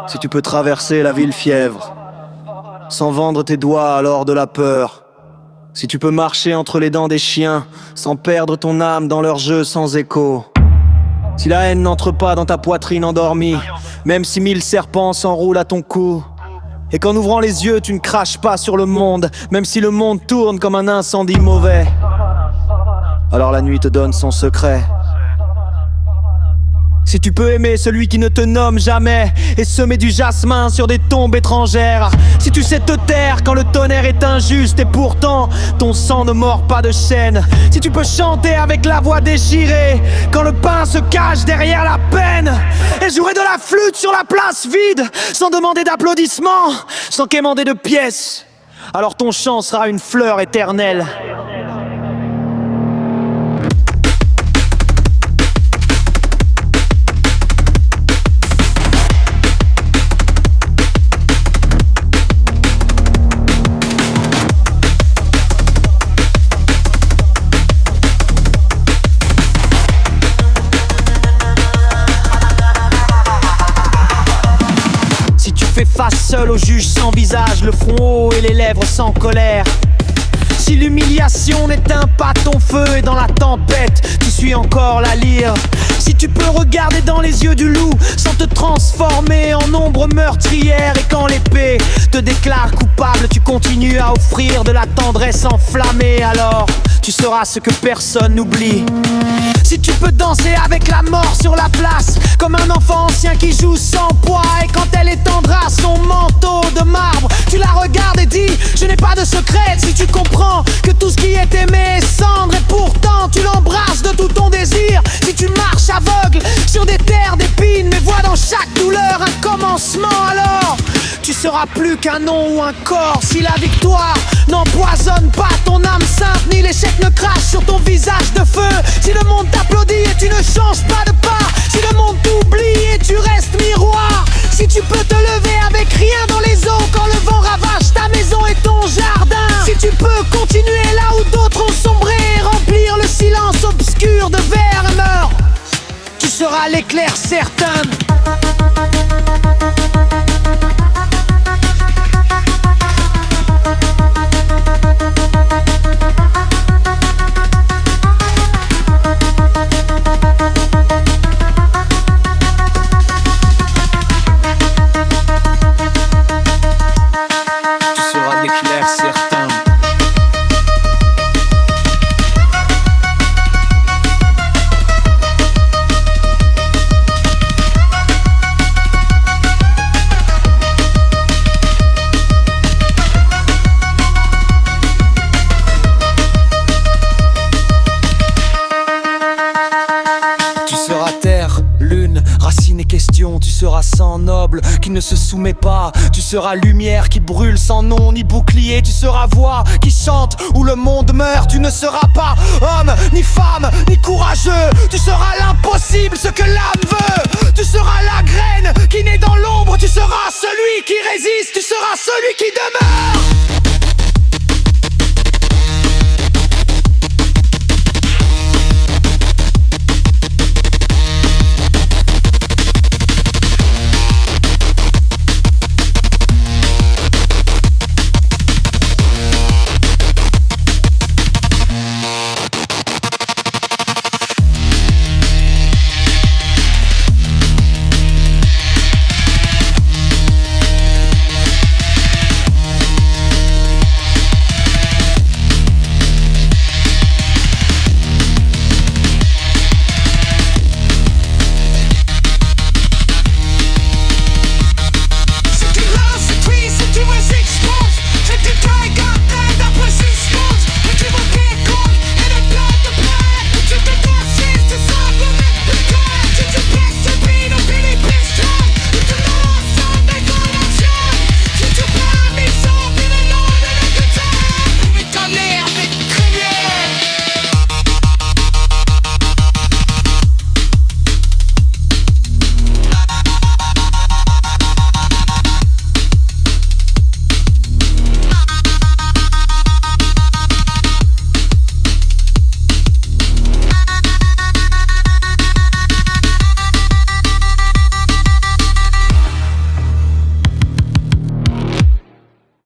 Si tu peux traverser la ville fièvre sans vendre tes doigts alors de la peur, si tu peux marcher entre les dents des chiens sans perdre ton âme dans leur jeu sans écho, si la haine n'entre pas dans ta poitrine endormie, même si 1000 serpents s'enroulent à ton cou, et qu'en ouvrant les yeux tu ne craches pas sur le monde, même si le monde tourne comme un incendie mauvais, alors la nuit te donne son secret. Si tu peux aimer celui qui ne te nomme jamais et semer du jasmin sur des tombes étrangères, si tu sais te taire quand le tonnerre est injuste et pourtant ton sang ne mord pas de chaîne, si tu peux chanter avec la voix déchirée quand le pain se cache derrière la peine, et jouer de la flûte sur la place vide sans demander d'applaudissements, sans quémander de pièces, alors ton chant sera une fleur éternelle. Fais face seul au juge sans visage, le front haut et les lèvres sans colère. Si l'humiliation n'éteint pas ton feu et dans la tempête tu suis encore la lyre, si tu peux regarder dans les yeux du loup sans te transformer en ombre meurtrière, et quand l'épée te déclare coupable tu continues à offrir de la tendresse enflammée, alors tu sauras ce que personne n'oublie. Si tu peux danser avec la mort sur la place comme un enfant ancien qui joue sans poids, et quand elle étendra son manteau de marbre tu la regardes et dis je n'ai pas de secret, si tu comprends que tout ce qui est aimé est cendre et pourtant tu l'embrasses de tout ton désir, si tu marches aveugle sur des terres d'épines mais vois dans chaque douleur un commencement, alors tu seras plus qu'un nom ou un corps. Si la victoire n'empoisonne pas ton âme sainte, ni l'échec ne crache sur ton visage de feu, si le monde t'applaudit et tu ne changes pas de pas, si le monde t'oublie et tu restes miroir, si tu peux te lever avec rien dans les os quand le vent ravage ta maison et ton jardin, si tu peux continuer là où d'autres ont sombré et remplir le silence obscur de verre et meurt, tu seras l'éclair certain. Tu seras sang noble qui ne se soumet pas, tu seras lumière qui brûle sans nom ni bouclier, tu seras voix qui chante où le monde meurt, tu ne seras pas homme, ni femme, ni courageux, tu seras l'impossible, ce que l'âme veut, tu seras la graine qui naît dans l'ombre, tu seras celui qui résiste, tu seras celui qui demeure.